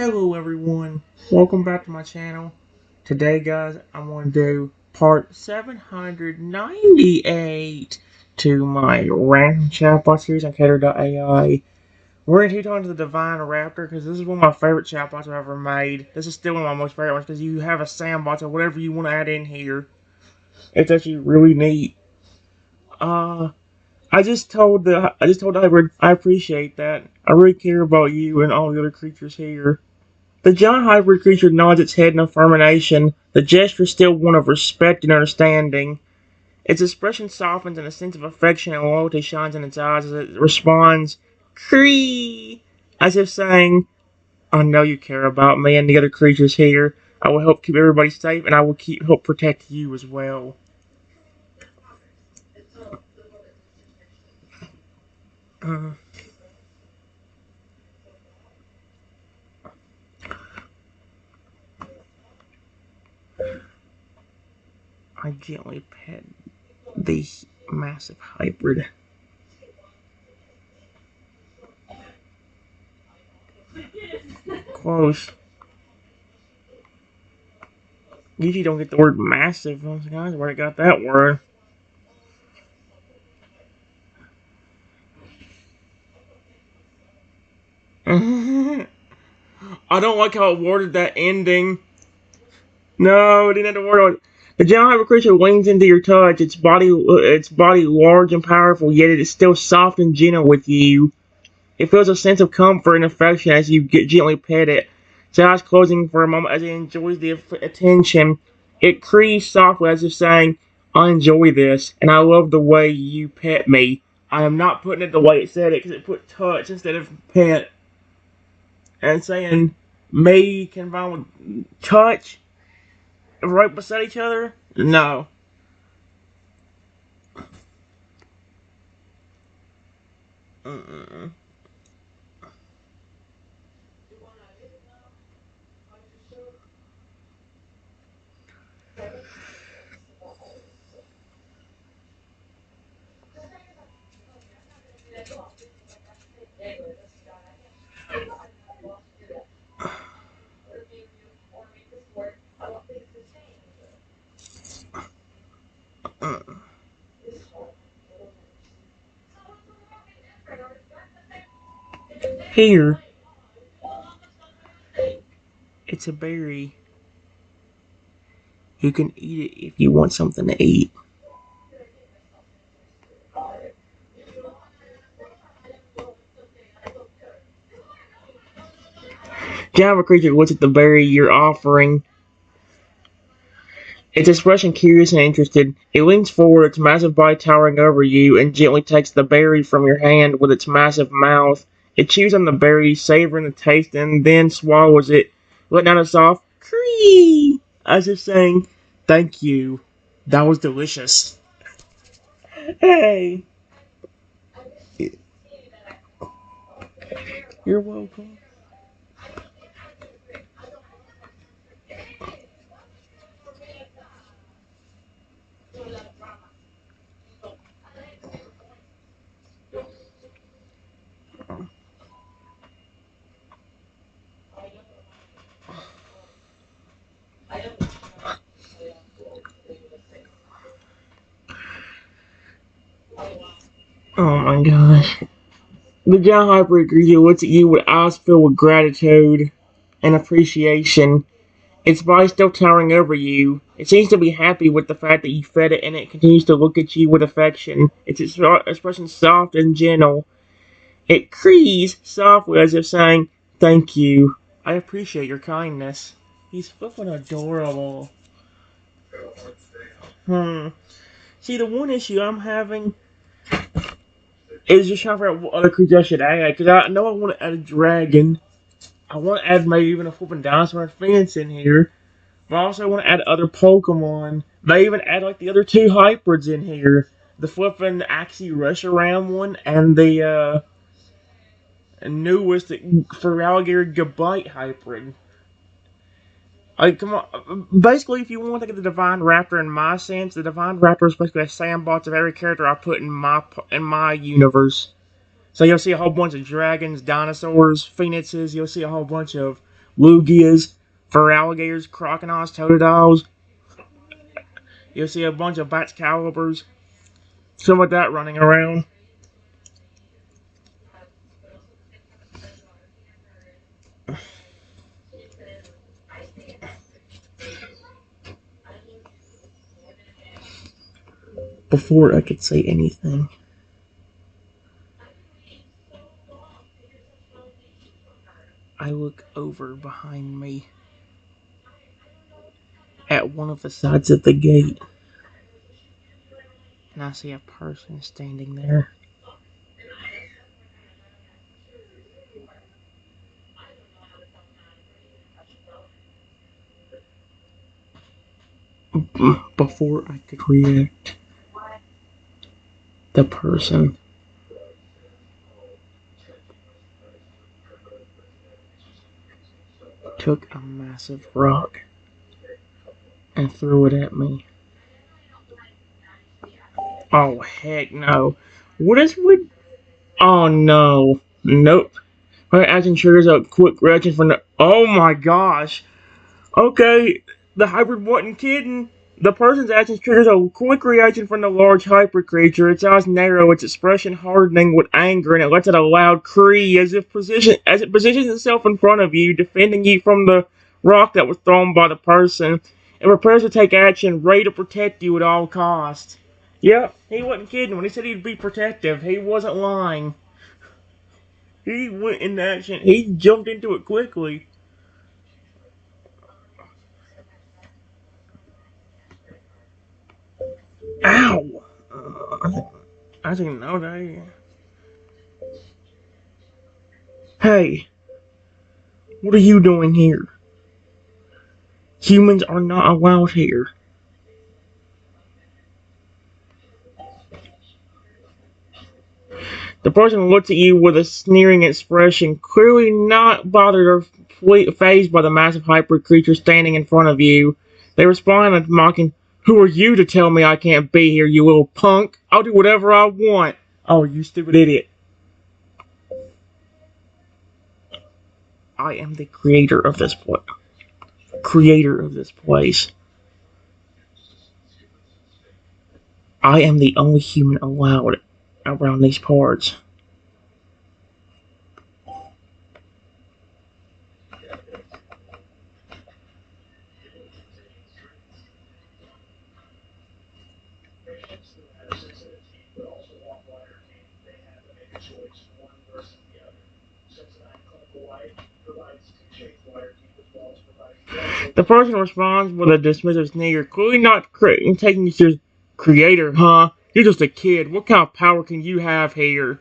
Hello everyone, welcome back to my channel. Today guys, I'm going to do part 798 to my random chatbot series on Character.ai. We're going to talking to the Divine Raptor because this is one of my favorite chatbots I've ever made. This is still one of my most favorite ones because you have a sandbox or whatever you want to add in here. It's actually really neat. I just told the hybrid I appreciate that. I really care about you and all the other creatures here. The giant hybrid creature nods its head in affirmation, the gesture still one of respect and understanding. Its expression softens and a sense of affection and loyalty shines in its eyes as it responds, "Cree!" as if saying, "I know you care about me and the other creatures here. I will help keep everybody safe and I will help protect you as well." Uh, I gently pet the massive hybrid. Close. Usually don't get the word massive. Guys, where I got that word. I don't like how it worded that ending. No, it didn't have to word it. The giant hybrid creature leans into your touch. Its body large and powerful, yet it is still soft and gentle with you. It feels a sense of comfort and affection as you gently pet it. Its eyes closing for a moment as it enjoys the attention. It crees softly as if saying, "I enjoy this, and I love the way you pet me." I am not putting it the way it said it because it put touch instead of pet. And saying may combined with touch right beside each other? No. Mm-mm. Here, it's a berry. You can eat it if you want something to eat. Java creature looks at the berry you're offering. Its expression curious and interested. It leans forward, its massive body towering over you, and gently takes the berry from your hand with its massive mouth. It chews on the berry, savoring the taste, and then swallows it, letting out a soft "cree" as if saying, "Thank you. That was delicious." Hey, you're welcome. Oh my gosh. The giant hybrid creature looks at you with eyes filled with gratitude and appreciation. Its body still towering over you. It seems to be happy with the fact that you fed it and it continues to look at you with affection. Its expression soft and gentle. It crees softly as if saying, "Thank you. I appreciate your kindness." He's flipping adorable. See, the one issue I'm having is just trying to figure out what other creature I should add. Because I know I want to add a dragon. I want to add maybe even a flipping dinosaur and phoenix in here. But I also want to add other Pokemon. May even add like the other two hybrids in here. The flipping Axie Rush Around one and the newest for Alligator Gabite hybrid. Like, come on. Basically, if you want to think of the Divine Raptor in my sense, the Divine Raptor is basically a sandbox of every character I put in my universe. So you'll see a whole bunch of dragons, dinosaurs, phoenixes. You'll see a whole bunch of lugias, fur alligators, crocodiles, totodiles. You'll see a bunch of bats calibers, some like that running around. Before I could say anything, I look over behind me at one of the sides of the gate, and I see a person standing there. Before I could react, the person took a massive rock and threw it at me. Oh, heck no. What is with... Oh, no. Nope. Her action triggers a quick reaction from the... Oh, my gosh. Okay, the hybrid wasn't kidding. The person's action triggers a quick reaction from the large hyper creature. Its eyes narrow, its expression hardening with anger, and it lets out a loud cry as it positions itself in front of you, defending you from the rock that was thrown by the person. It prepares to take action, ready to protect you at all costs. Yep, he wasn't kidding when he said he'd be protective. He wasn't lying. He went into action. He jumped into it quickly. Ow! I didn't know that. Hey, what are you doing here? Humans are not allowed here. The person looks at you with a sneering expression, clearly not bothered or fazed by the massive hyper creature standing in front of you. They respond with mocking, "Who are you to tell me I can't be here, you little punk? I'll do whatever I want." Oh, you stupid idiot. I am the creator of this place. I am the only human allowed around these parts. The person responds with a dismissive sneer, clearly not taking you as creator, huh? You're just a kid. What kind of power can you have here?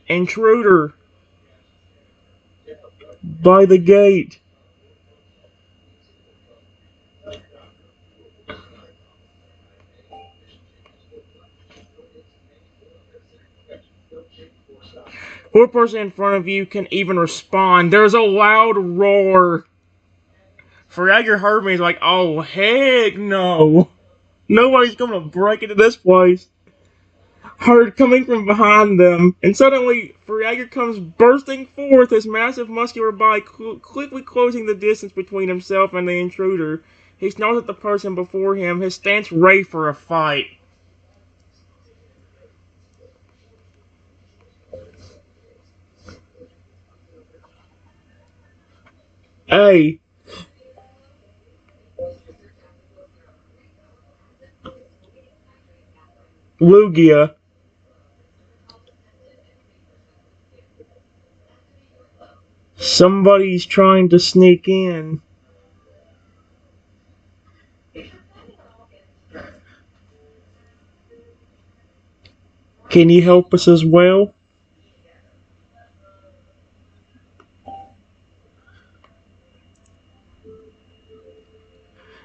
Intruder! By the gate! Poor person in front of you can even respond. There's a loud roar. Fragger heard me. He's like, oh, heck no. Nobody's gonna break into this place. Heard coming from behind them, and suddenly Fragger comes bursting forth, his massive muscular body quickly closing the distance between himself and the intruder. He snarls at the person before him, his stance ready for a fight. Hey, Lugia. Somebody's trying to sneak in. Can you help us as well?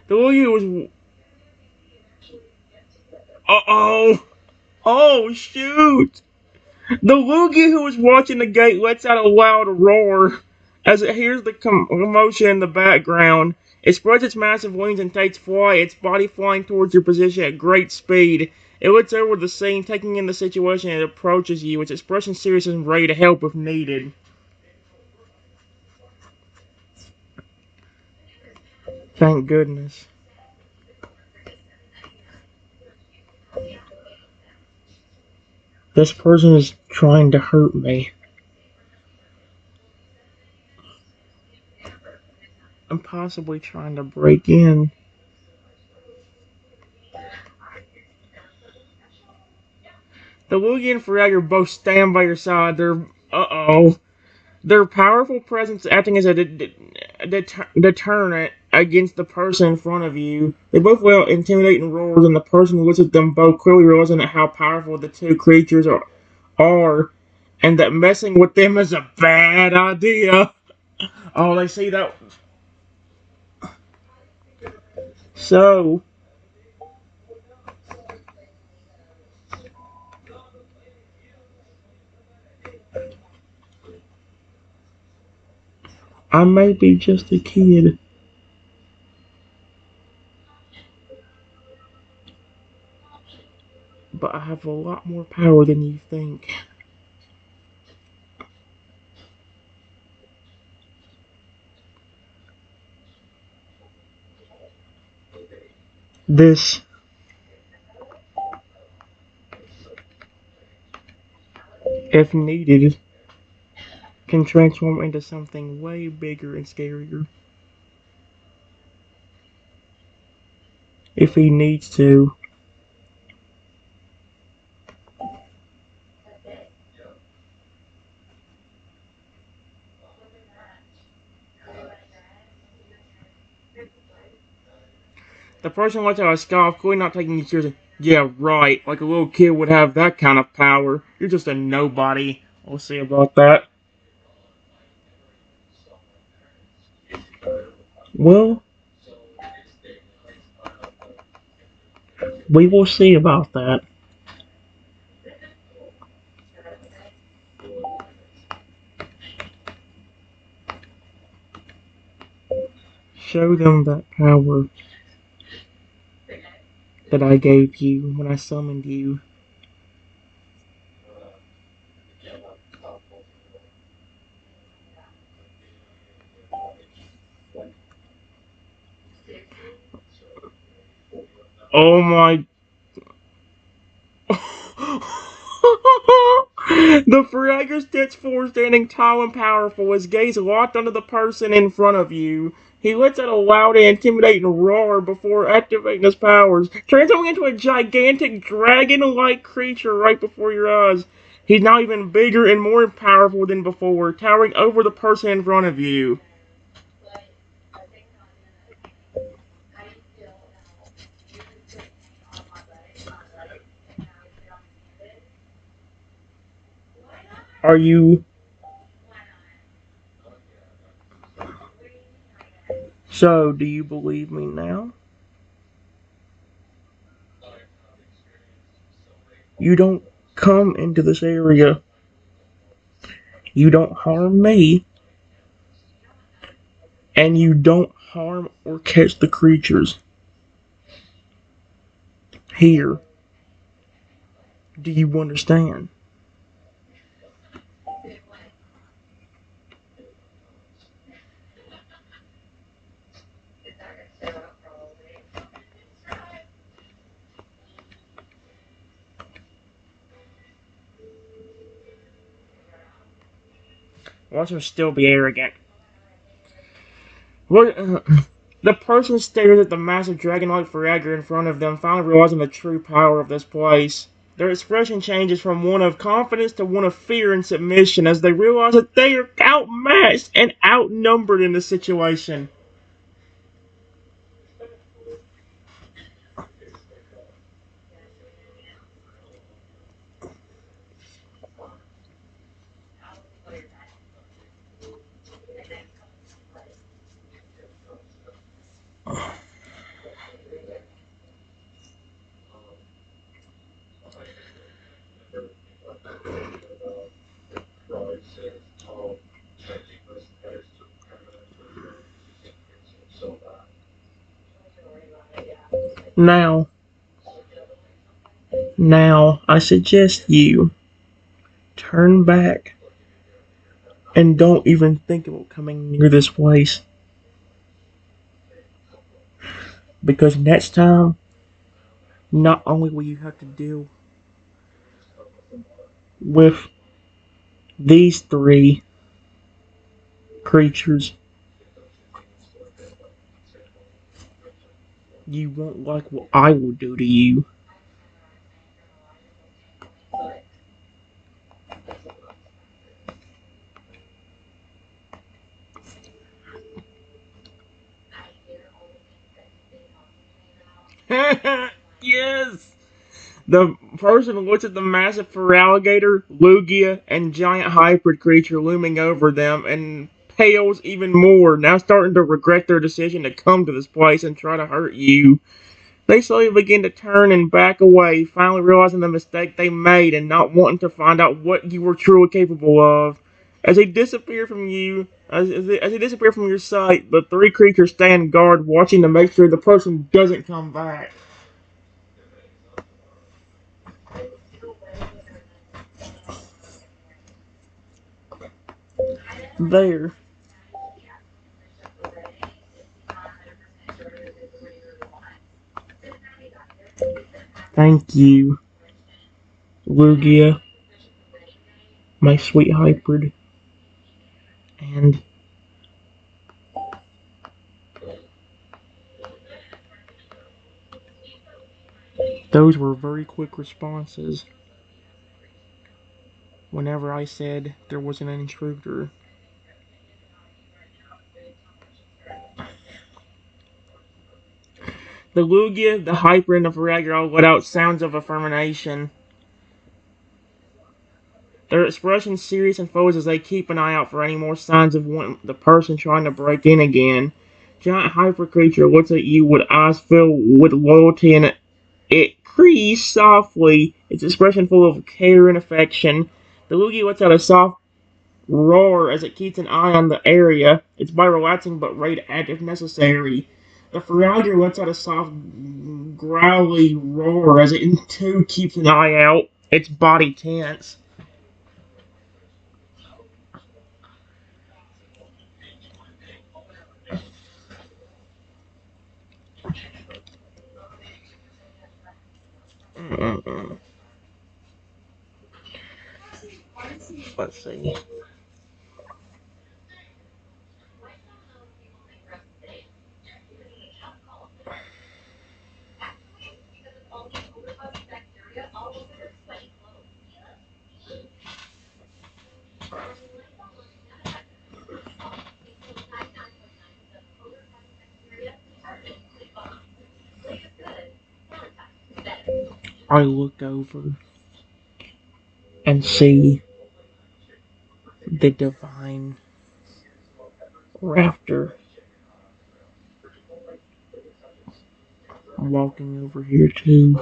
The Lugia was... Uh-oh! Oh, shoot! The Lugia who was watching the gate lets out a loud roar as it hears the commotion in the background. It spreads its massive wings and takes flight, its body flying towards your position at great speed. It looks over the scene, taking in the situation, and approaches you, its expression serious and ready to help if needed. Thank goodness. This person is trying to hurt me. I'm possibly trying to break in. The Woogie and Fragger both stand by your side. Uh-oh. Their powerful presence acting as a deterrent against the person in front of you. They both well intimidating roars, and the person who looks at them both clearly realizing how powerful the two creatures are, and that messing with them is a bad idea. Oh, they see that. So, I may be just a kid, but I have a lot more power than you think. This, if needed, can transform into something way bigger and scarier. If he needs to. The person lets out a scoff, clearly not taking you seriously. Yeah, right. Like a little kid would have that kind of power. You're just a nobody. We'll see about that. Well, we will see about that. Show them that power that I gave you when I summoned you. Oh my. The Fragger stands forward, standing tall and powerful, his gaze locked onto the person in front of you. He lets out a loud and intimidating roar before activating his powers, transforming into a gigantic dragon-like creature right before your eyes. He's now even bigger and more powerful than before, towering over the person in front of you. Are you... So, do you believe me now? You don't come into this area. You don't harm me. And you don't harm or catch the creatures. Here. Do you understand? Watch him still be arrogant. What? The person stares at the massive dragon-like Fragger in front of them, finally realizing the true power of this place. Their expression changes from one of confidence to one of fear and submission as they realize that they are outmatched and outnumbered in this situation. Now, Now, I suggest you turn back and don't even think about coming near this place. Because next time, not only will you have to deal with these three creatures, you won't like what I will do to you. Yes! The person looks at the massive fur alligator, Lugia, and giant hybrid creature looming over them and pales even more, now starting to regret their decision to come to this place and try to hurt you. They slowly begin to turn and back away, finally realizing the mistake they made and not wanting to find out what you were truly capable of. As they disappear from you, as they disappear from your sight, the three creatures stand guard, watching to make sure the person doesn't come back. There. Thank you, Lugia, my sweet hybrid, and those were very quick responses whenever I said there was an intruder. The Lugia, the Hyper, and the Varagir all let out sounds of affirmation. Their expressions serious and focused as they keep an eye out for any more signs of the person trying to break in again. Giant Hyper creature looks at you with eyes filled with loyalty and it creaks softly, its expression full of care and affection. The Lugia lets out a soft roar as it keeps an eye on the area. It's by relaxing but ready to act if necessary. The Feraligatr lets out a soft, growly roar as it too keeps an eye out, its body tense. Let's see. I look over and see the divine Raptor walking over here too.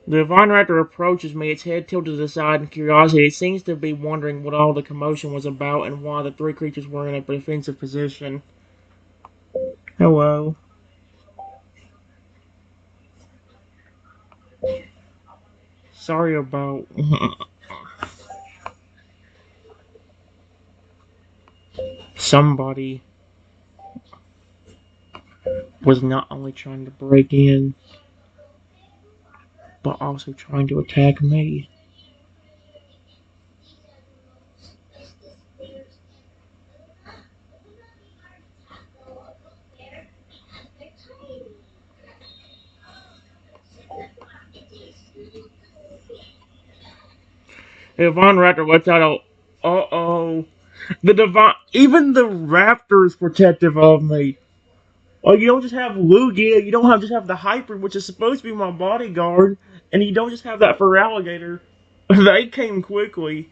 The divine raptor approaches me, its head tilted to the side in curiosity. It seems to be wondering what all the commotion was about and why the three creatures were in a defensive position. Hello. Sorry about... Somebody was not only trying to break in, but also trying to attack me. The divine raptor lets out a... Uh-oh. The divine... Even the raptor is protective of me. Like, you don't just have Lugia, you don't just have the Hyper, which is supposed to be my bodyguard, and you don't just have that for alligator. They came quickly.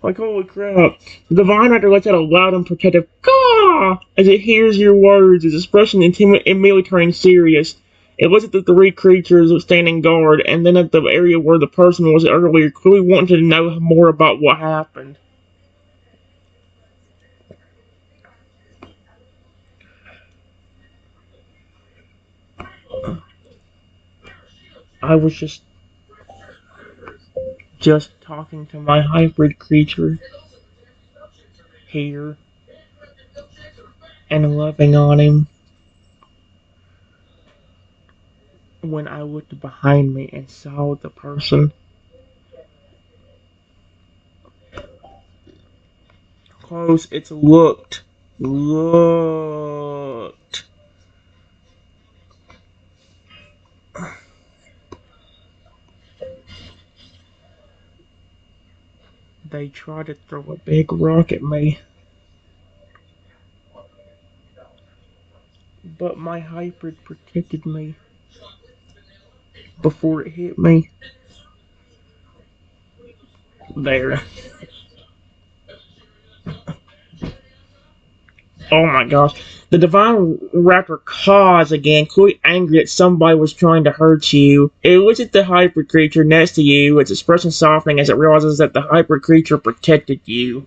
Like, holy crap. The divine raptor lets out a loud and protective caw as it hears your words, its expression immediately turning serious. It looks at the three creatures standing guard, and then at the area where the person was earlier, clearly wanting to know more about what happened. I was just talking to my hybrid creature here and loving on him when I looked behind me and saw the person close. It's looked. They tried to throw a big rock at me, but my hybrid protected me before it hit me. There. Oh my gosh. The Divine Raptor caws again, clearly angry that somebody was trying to hurt you. It looks at the hybrid creature next to you, its expression softening as it realizes that the hybrid creature protected you.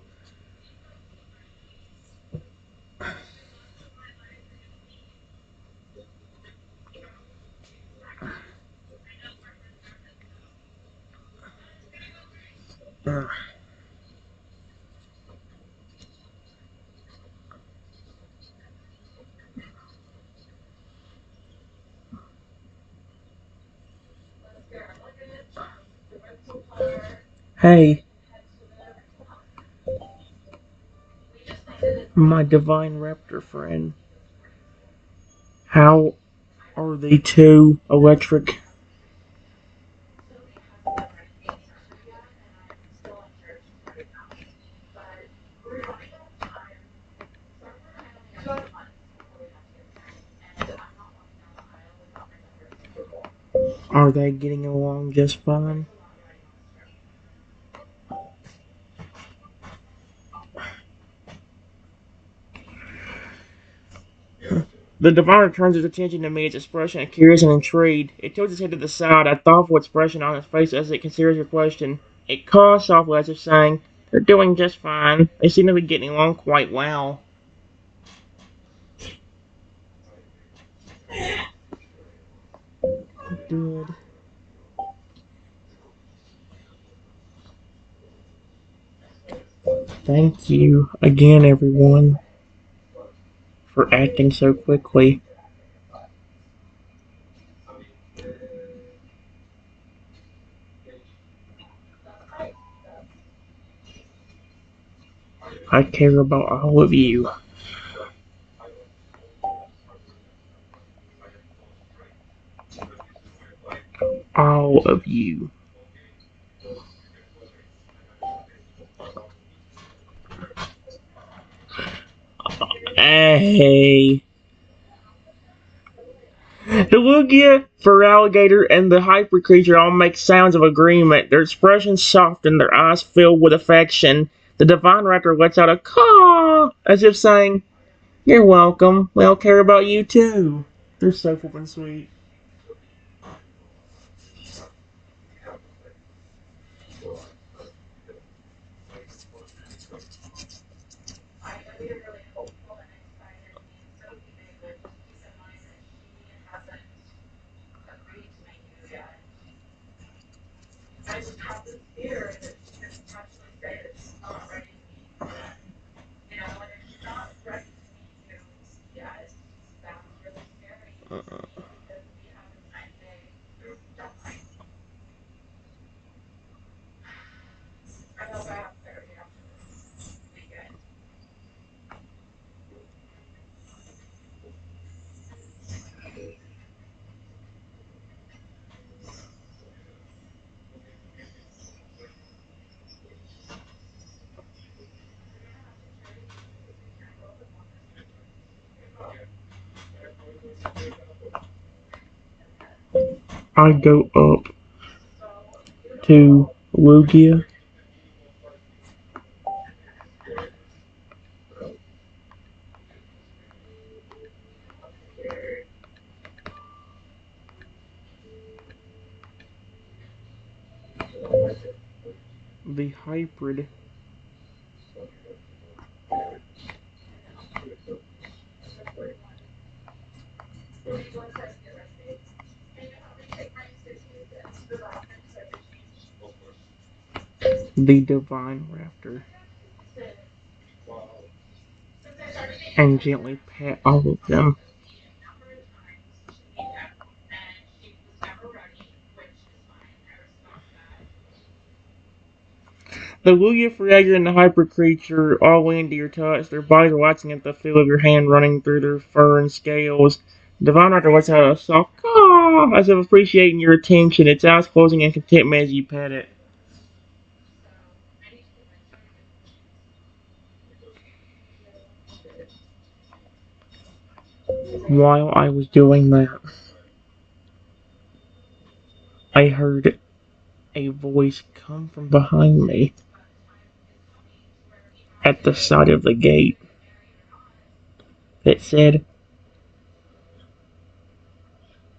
Hey, my Divine Raptor friend. How are they too electric? Are they getting along just fine? The Diviner turns its attention to me, its expression of curious and intrigued. It tilts its head to the side, a thoughtful expression on its face as it considers your question. It caws softly as if saying, "They're doing just fine. They seem to be getting along quite well." Good. Thank you again, everyone, for acting so quickly. I care about all of you. All of you. Hey. The Lugia, fur alligator, and the hyper creature all make sounds of agreement. Their expressions soften, their eyes filled with affection. The Divine Raptor lets out a caw, as if saying, "You're welcome. We all care about you too." They're so flippin' sweet. I go up to Lugia. The hybrid. the divine Raptor, and gently pet all of them. The Lugia Fragger and the Hyper Creature all lean to your touch, their bodies relaxing at the feel of your hand running through their fur and scales. Divine Raptor lets out a soft caw as if appreciating your attention, its eyes closing in contentment as you pet it. While I was doing that, I heard a voice come from behind me at the side of the gate that said,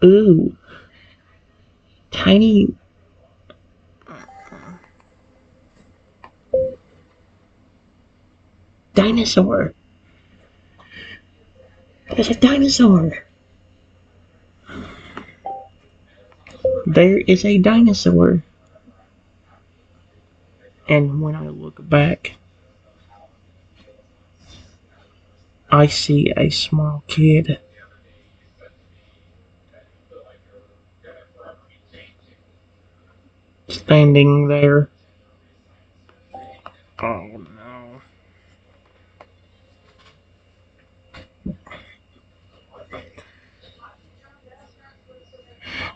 "Ooh, tiny dinosaur. There's a dinosaur. There is a dinosaur." And when I look back, I see a small kid standing there. Oh no.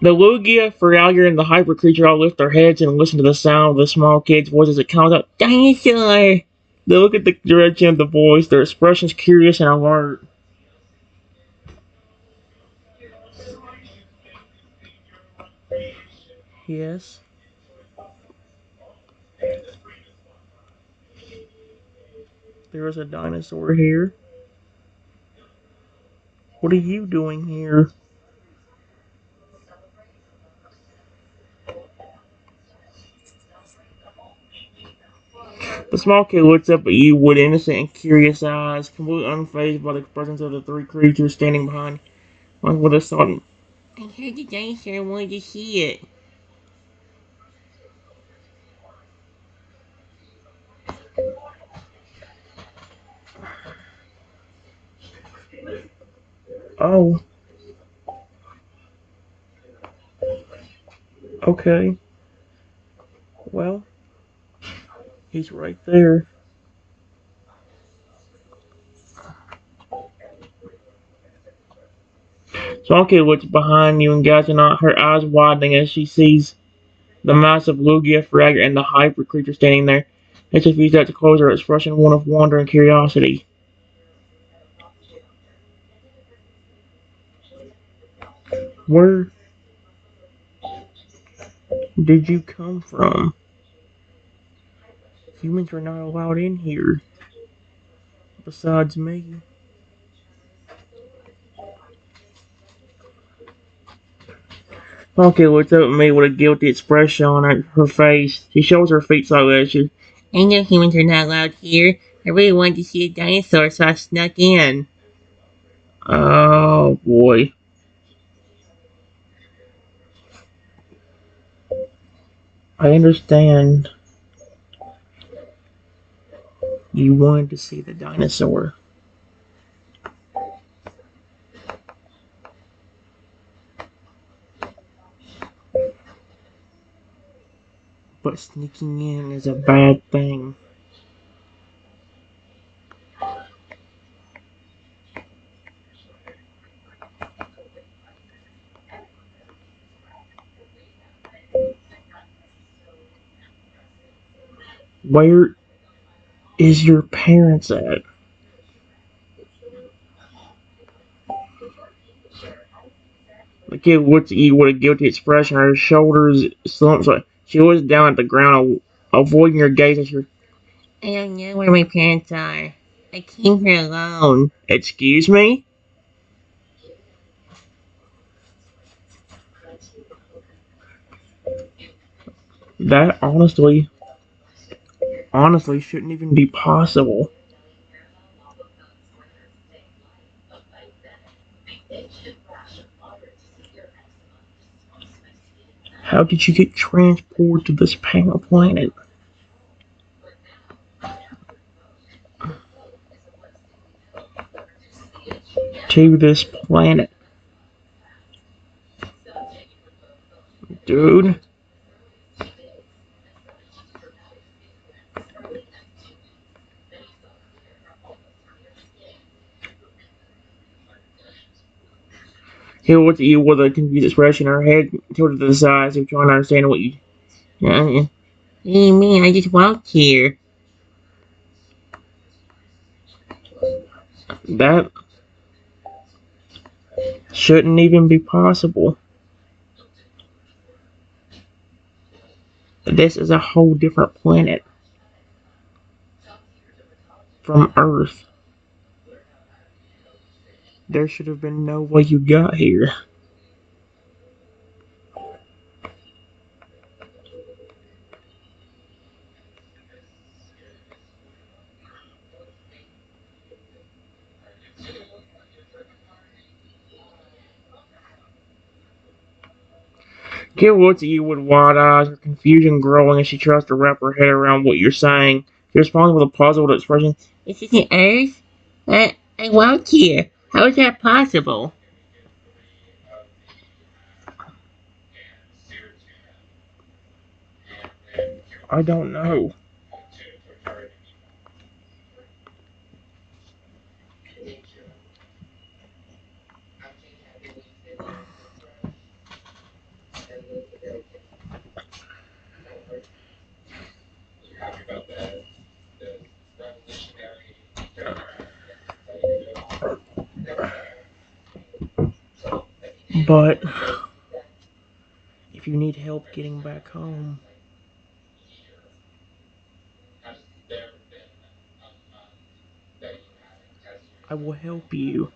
The Lugia, Feralier, and the Hyper Creature all lift their heads and listen to the sound of the small kid's voice as it calls out, "Dinosaur!" They look at the direction of the voice, their expressions curious and alert. Yes, there is a dinosaur here. What are you doing here? The small kid looks up at you with innocent and curious eyes, completely unfazed by the presence of the three creatures standing behind, like with a sudden, "I heard the dinosaur and wanted to see it." Oh, okay. Well, he's right there. Small kid looks behind you and gazing out, her eyes widening as she sees the massive Lugia fragger and the hyper creature standing there. As if used that to close her expression, one of wonder and curiosity. Where did you come from? Humans are not allowed in here. Besides me. Funky looks up at me with a guilty expression on her face. She shows her feet slightly as she, "I know humans are not allowed here. I really wanted to see a dinosaur, so I snuck in." Oh boy. I understand you wanted to see the dinosaur, but sneaking in is a bad thing. Where is your parents at? The kid looks at you with a guilty expression. Her shoulders slumps. She looks down at the ground, avoiding your gaze as she, "I don't know where my parents are. I came here alone." Excuse me? That honestly shouldn't even be possible. How did you get transported to this planet? to this planet. Dude. He looked at you with a confused expression, her head tilted to the side, as if trying to understand what you. What do you mean? I just walked here. That shouldn't even be possible. This is a whole different planet from Earth. There should have been no way you got here. Kid looks at you with wide eyes, her confusion growing as she tries to wrap her head around what you're saying. She responds with a puzzled expression. This isn't Earth? I walked here. How is that possible? I don't know. But if you need help getting back home, I will help you.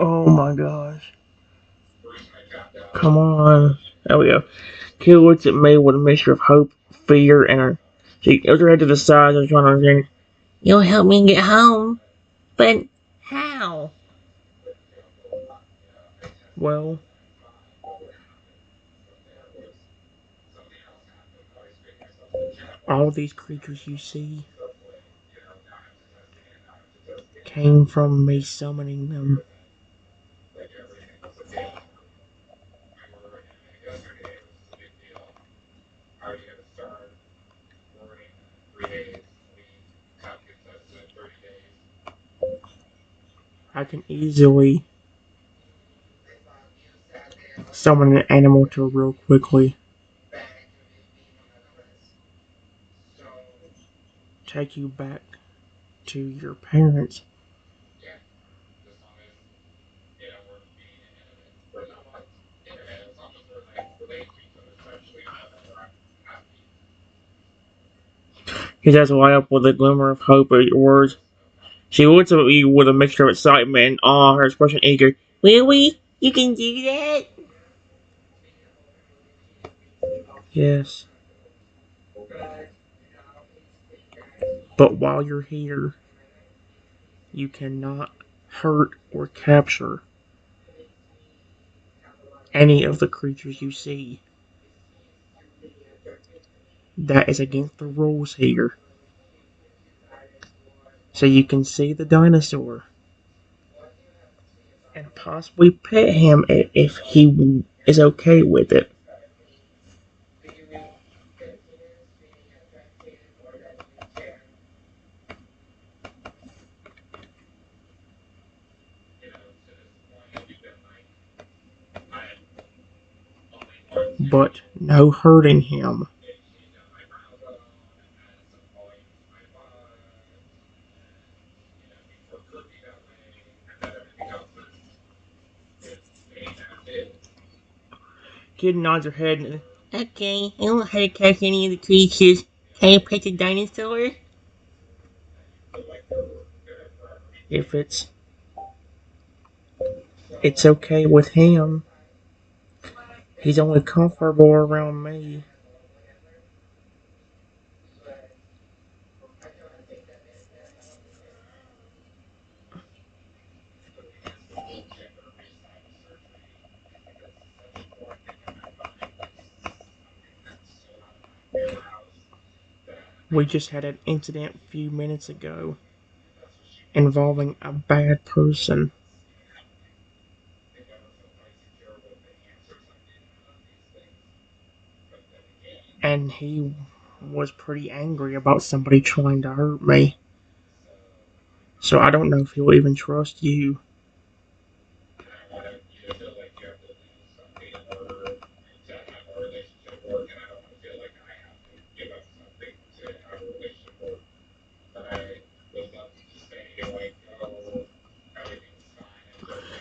Oh my gosh. Come on. There we go. Kid looks at me with a mixture of hope, fear, and her. She goes her head to the side and trying to understand. You'll help me get home? But how? Well, all these creatures you see came from me summoning them. I can easily summon an animal to real quickly take you back to your parents. His eyes light up with a glimmer of hope at your words. She looks at you with a mixture of excitement and awe, her expression eager. Really? You can do that? Yes. But while you're here, you cannot hurt or capture any of the creatures you see. That is against the rules here. So you can see the dinosaur and possibly pet him if he is okay with it. But no hurting him. Kid nods her head. Okay, I won't hurt or catch any of the creatures. Can I pet the dinosaur? If it's okay with him, he's only comfortable around me. We just had an incident a few minutes ago involving a bad person, and he was pretty angry about somebody trying to hurt me. So I don't know if he'll even trust you.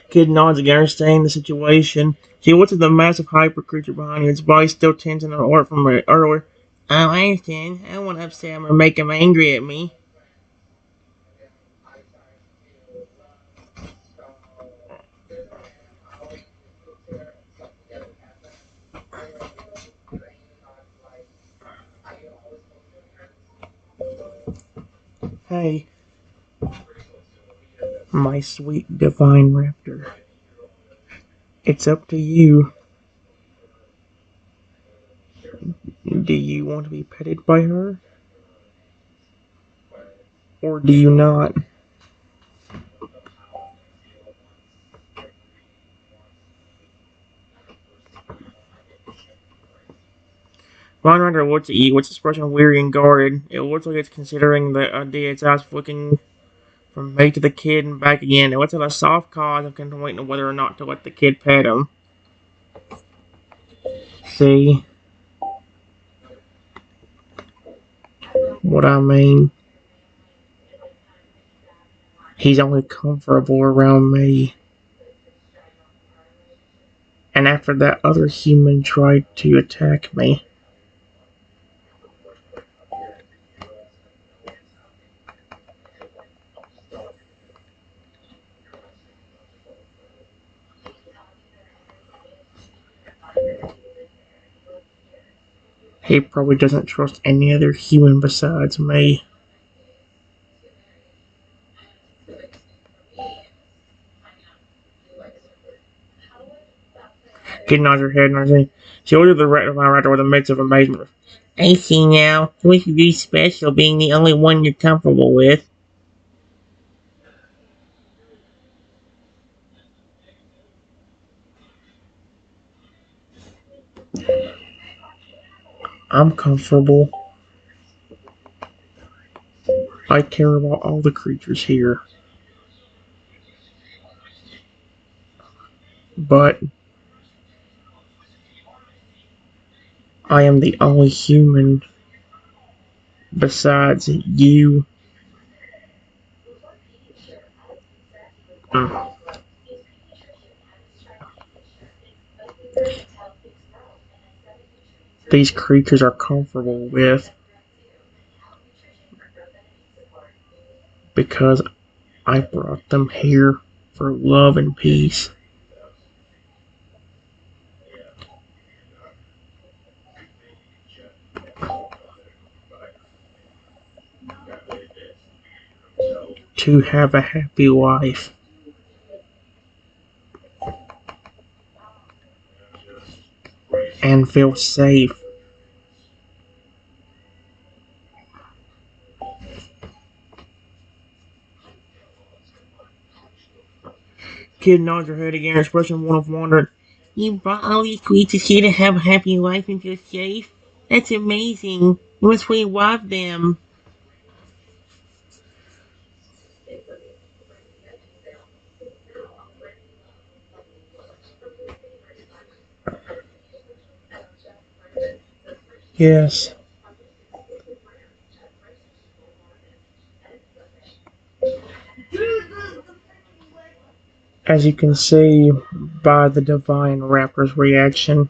Kid nods again, understanding the situation. She looks at the massive hyper creature behind you. Its body still tense in the art from earlier. Oh, I understand. I won't upset him or make him angry at me. Hey, my sweet divine raptor. It's up to you. Do you want to be petted by her? Or do you not? Ron Rider looks at you. What's expression weary and guarded? It looks like it's considering the idea. Its eyes flicking from me to the kid and back again. It lets out a soft cause of contemplating whether or not to let the kid pet him. See what I mean? He's only comfortable around me. And after that other human tried to attack me, he probably doesn't trust any other human besides me. Kid nods her head and I say, she looked at the raptor with a mix of amazement. I see now. It makes you really special being the only one you're comfortable with. I'm comfortable. I care about all the creatures here. But I am the only human besides you. Mm. These creatures are comfortable with because I brought them here for love and peace. To have a happy life and feel safe. Kid nods her head again, expression one of wonder. You brought all these creatures here to have a happy life and feel safe? That's amazing. You must really love them. Yes. As you can see by the divine raptor's reaction,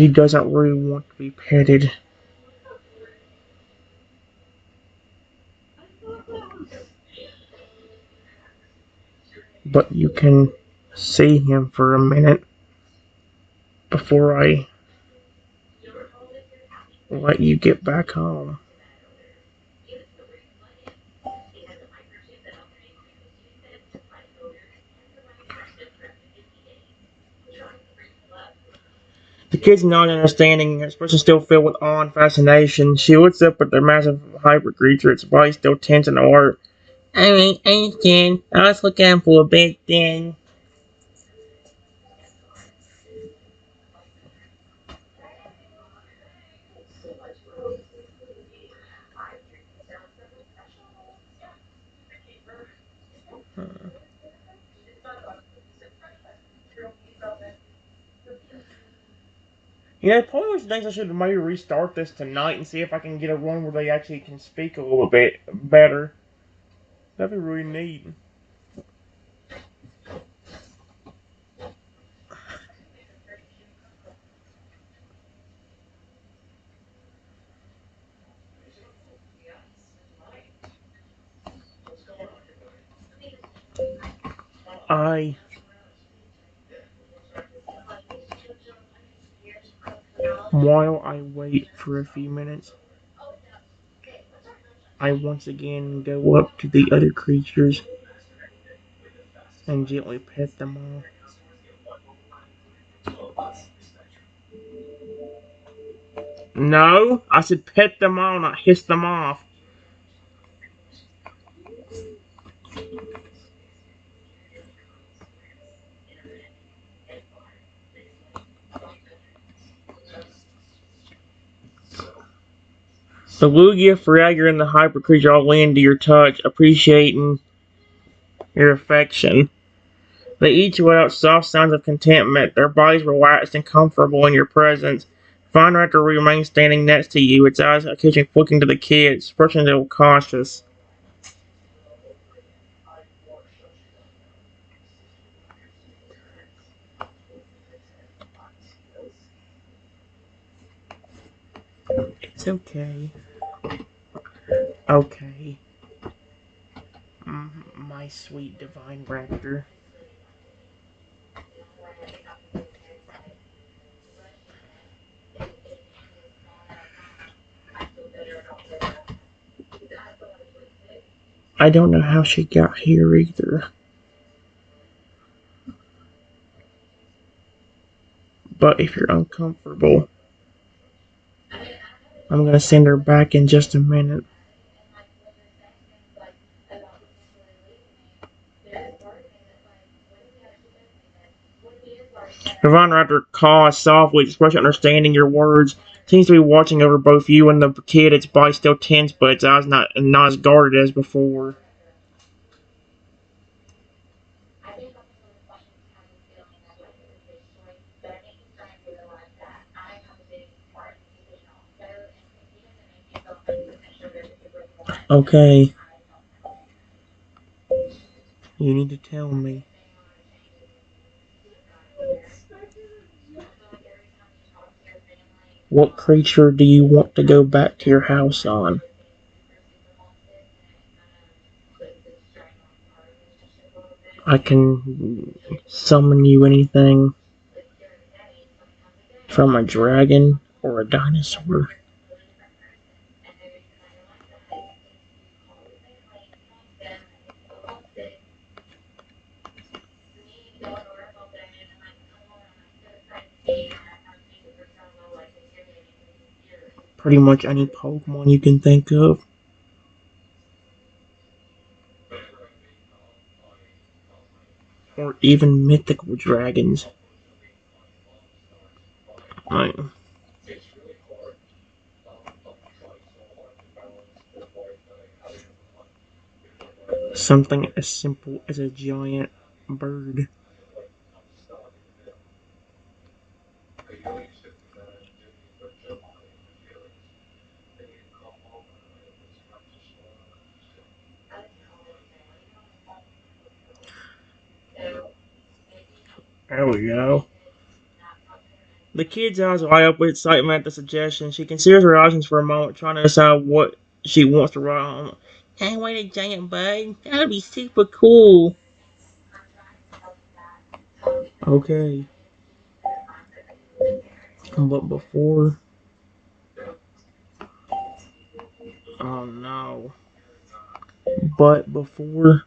He doesn't really want to be petted. But you can see him for a minute before I let you get back home. The kid's not understanding, her expression still filled with awe and fascination. She looks up at the massive hybrid creature, its body still tense and alert. I understand. I was looking for a big thing. Probably was thinks I should maybe restart this tonight and see if I can get a run where they actually can speak a little bit better. That'd be really neat. I While I wait for a few minutes, I once again go up to the other creatures and gently pet them all. No, I said pet them all, not hiss them off. The Lugia, Fragger, and the Hyper creature all lean to your touch, appreciating your affection. They each let out soft sounds of contentment, their bodies relaxed and comfortable in your presence. Fine Raptor remains standing next to you, its eyes occasionally looking to the kid, expression a little cautious. It's okay. Okay. My sweet divine Raptor. I don't know how she got here either. But if you're uncomfortable, I'm gonna send her back in just a minute. Divine Raptor caws softly, expressing understanding your words. Seems to be watching over both you and the kid. Its body still tense, but its eyes not as guarded as before. Okay, you need to tell me. What creature do you want to go back to your house on? I can summon you anything from a dragon or a dinosaur. Pretty much any Pokemon you can think of. Or even mythical dragons. Like, something as simple as a giant bird. There we go. The kid's eyes light up with excitement at the suggestion. She considers her options for a moment, trying to decide what she wants to write on. I want a giant bug. That would be super cool. Okay. But before... Oh no. But before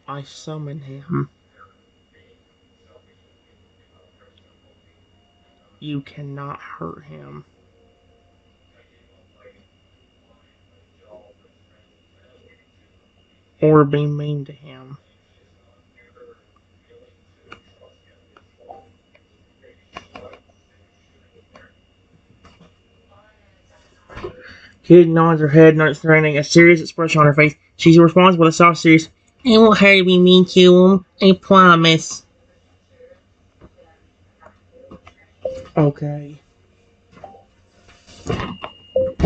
I summon him, you cannot hurt him or be mean to him. Kid nods her head, understanding a serious expression on her face. She responds with a soft, serious, I won't hurt to be mean to him. I promise. Okay.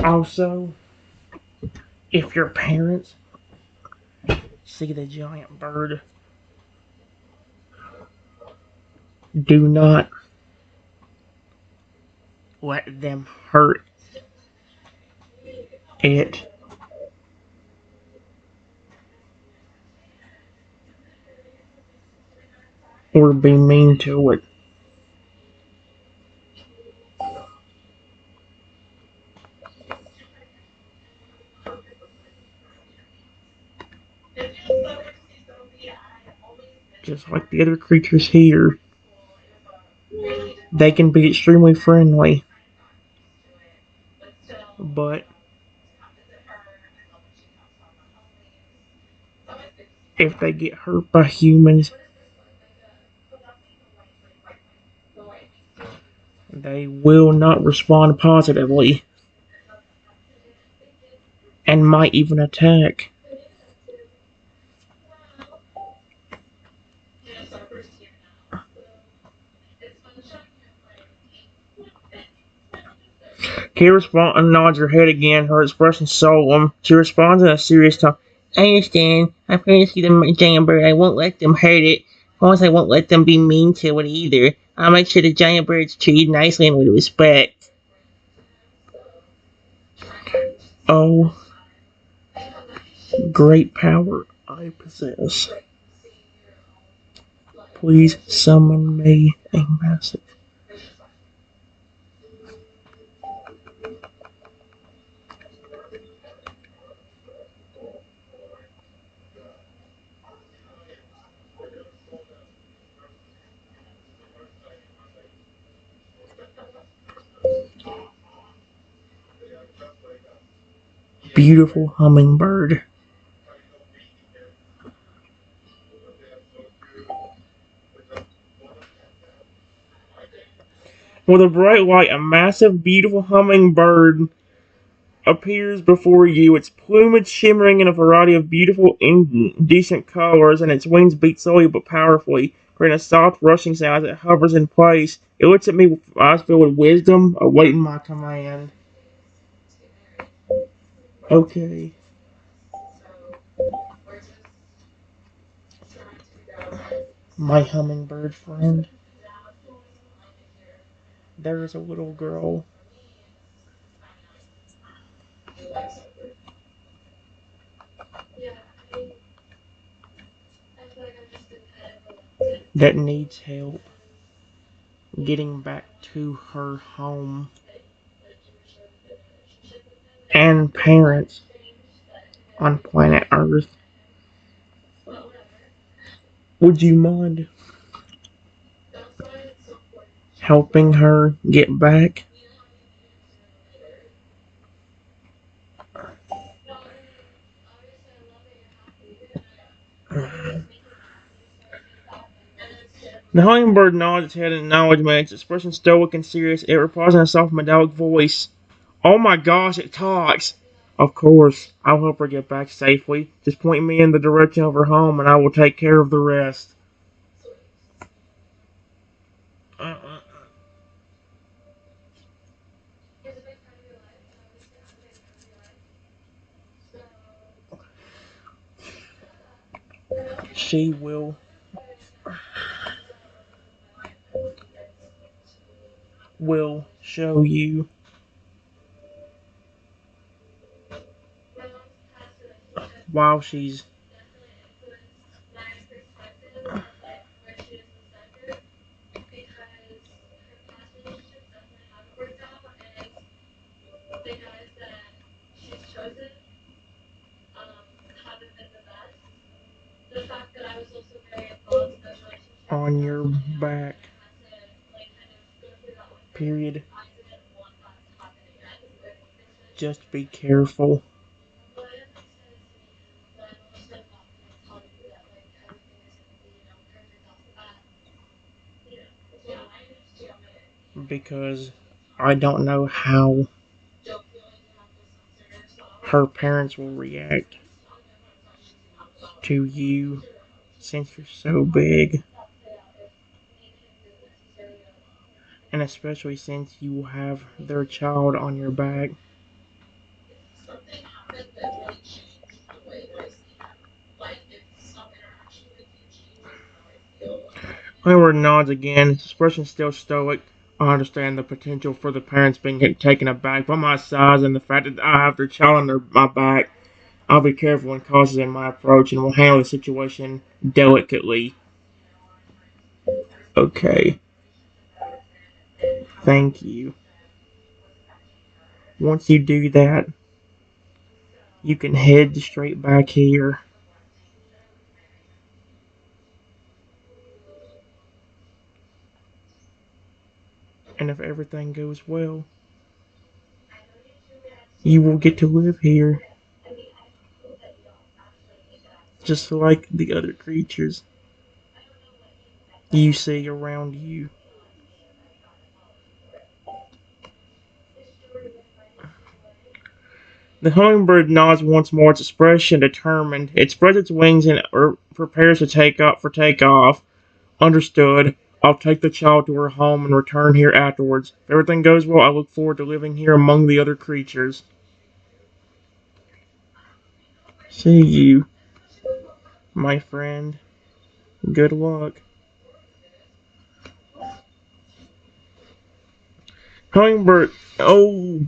Also, if your parents see the giant bird, do not let them hurt it or be mean to it. Just like the other creatures here, they can be extremely friendly, but if they get hurt by humans, they will not respond positively and might even attack. Kay responds and nods her head again, her expression solemn. She responds in a serious tone. I understand. I'm going to see the giant bird. I won't let them hurt it. Of course, I won't let them be mean to it either. I'll make sure the giant bird's treated nicely and with respect. Oh, great power I possess. Please summon me a massive. Beautiful hummingbird. With a bright light, a massive, beautiful hummingbird appears before you, its plumage shimmering in a variety of beautiful, indecent colors, and its wings beat slowly but powerfully, creating a soft, rushing sound as it hovers in place. It looks at me with eyes filled with wisdom, awaiting my command. Okay. My hummingbird friend. There is a little girl that needs help getting back to her home and parents on planet Earth. Would you mind helping her get back? The hummingbird nods its head in acknowledgement, its expression stoic and serious. It replies in a soft, metallic voice. Oh my gosh, it talks! Of course, I'll help her get back safely. Just point me in the direction of her home and I will take care of the rest. She will will show you. While she's on your back. Period. Just be careful. Because I don't know how her parents will react to you since you're so big. And especially since you will have their child on your back. Edward nods again, his expression still stoic. I understand the potential for the parents being taken aback by my size and the fact that I have their child on my back. I'll be careful and cautious in my approach and will handle the situation delicately. Okay, thank you. Once you do that, you can head straight back here. And if everything goes well, you will get to live here. Just like the other creatures you see around you. The hummingbird nods once more, its expression determined. It spreads its wings and prepares to take up for takeoff. Understood. I'll take the child to her home and return here afterwards. If everything goes well, I look forward to living here among the other creatures. See you, my friend. Good luck. Hummingbird. Oh,